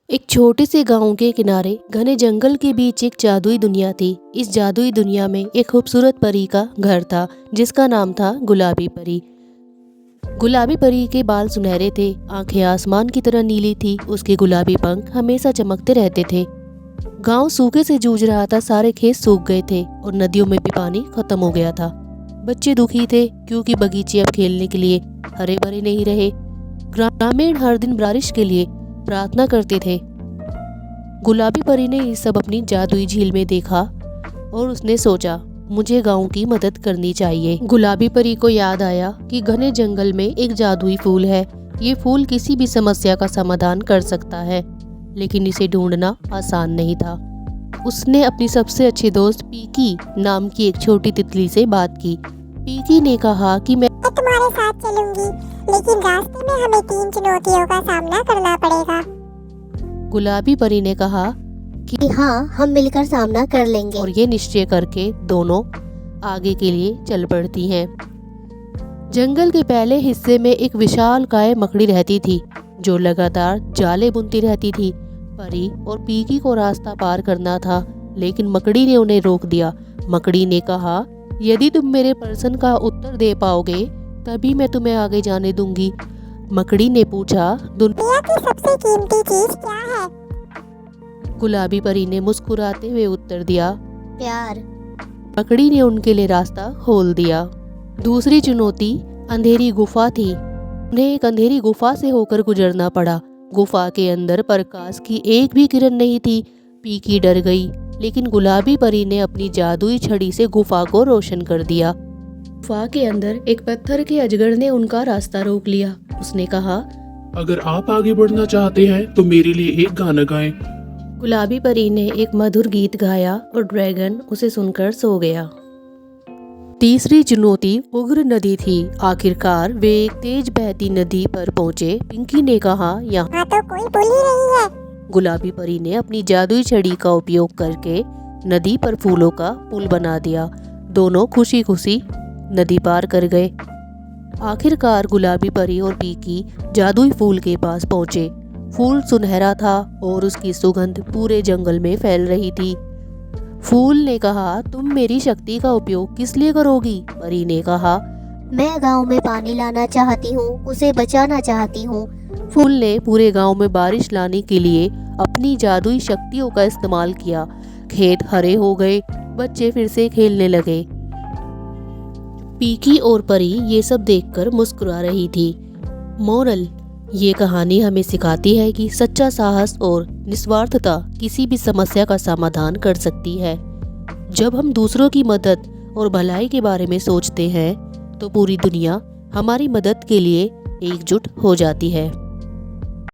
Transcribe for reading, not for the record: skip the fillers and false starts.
एक छोटे से गांव के किनारे घने जंगल के बीच एक जादुई दुनिया थी। इस जादुई दुनिया में एक खूबसूरत परी का घर था जिसका नाम था गुलाबी परी। गुलाबी परी के बाल सुनहरे थे, आंखें आसमान की तरह नीली थी, उसके गुलाबी पंख हमेशा चमकते रहते थे। गांव सूखे से जूझ रहा था, सारे खेत सूख गए थे और नदियों में भी पानी खत्म हो गया था। बच्चे दुखी थे क्योंकि बगीचे अब खेलने के लिए हरे भरे नहीं रहे। ग्रामीण हर दिन बारिश के लिए प्रार्थना करते थे। गुलाबी परी ने ये सब अपनी जादुई झील में देखा और उसने सोचा, मुझे गांव की मदद करनी चाहिए। गुलाबी परी को याद आया कि घने जंगल में एक जादुई फूल है। ये फूल किसी भी समस्या का समाधान कर सकता है, लेकिन इसे ढूंढना आसान नहीं था। उसने अपनी सबसे अच्छी दोस्त पीकी नाम की एक छोटी तितली से बात की। पीकी ने कहा कि मैं तुम्हारे साथ चलूंगी, लेकिन रास्ते में हमें 3 चुनौतियों का सामना करना पड़ेगा। गुलाबी परी ने कहा कि हाँ, हम मिलकर सामना कर लेंगे। और ये निश्चय करके दोनों आगे के लिए चल पड़ती हैं। जंगल के पहले हिस्से में एक विशालकाय मकड़ी रहती थी जो लगातार जाले बुनती रहती थी। परी और पीकी को रास्ता पार करना था, लेकिन मकड़ी ने उन्हें रोक दिया। मकड़ी ने कहा, यदि तुम मेरे प्रश्न का उत्तर दे पाओगे तभी मैं तुम्हें आगे जाने दूंगी। मकड़ी ने पूछा, दुनिया की सबसे कीमती चीज क्या है? गुलाबी परी ने मुस्कुराते हुए उत्तर दिया, प्यार। मकड़ी ने उनके लिए रास्ता खोल दिया। दूसरी चुनौती अंधेरी गुफा थी। उन्हें एक अंधेरी गुफा से होकर गुजरना पड़ा। गुफा के अंदर प्रकाश की एक भी किरण नहीं थी। पीकी डर गई, लेकिन गुलाबी परी ने अपनी जादुई छड़ी से गुफा को रोशन कर दिया। गुफा के अंदर एक पत्थर के अजगर ने उनका रास्ता रोक लिया। उसने कहा, अगर आप आगे बढ़ना चाहते हैं तो मेरे लिए एक गाना गाएं। गुलाबी परी ने एक मधुर गीत गाया और ड्रैगन उसे सुनकर सो गया। तीसरी चुनौती उग्र नदी थी। आखिरकार वे एक तेज बहती नदी पर पहुंचे। पिंकी ने कहा, यहाँ तो कोई पुल ही नहीं है। गुलाबी परी ने अपनी जादुई छड़ी का उपयोग करके नदी पर फूलों का पुल बना दिया। दोनों खुशी खुशी नदी पार कर गए। आखिरकार गुलाबी परी और पीकी जादुई फूल के पास पहुंचे। फूल सुनहरा था और उसकी सुगंध पूरे जंगल में फैल रही थी। फूल ने कहा, तुम मेरी शक्ति का उपयोग किस लिए करोगी? परी ने कहा, मैं गांव में पानी लाना चाहती हूँ, उसे बचाना चाहती हूँ। फूल ने पूरे गांव में बारिश लाने के लिए अपनी जादुई शक्तियों का इस्तेमाल किया। खेत हरे हो गए, बच्चे फिर से खेलने लगे। पीकी और परी ये सब देखकर मुस्कुरा रही थी। मोरल, ये कहानी हमें सिखाती है कि सच्चा साहस और निस्वार्थता किसी भी समस्या का समाधान कर सकती है। जब हम दूसरों की मदद और भलाई के बारे में सोचते हैं तो पूरी दुनिया हमारी मदद के लिए एकजुट हो जाती है।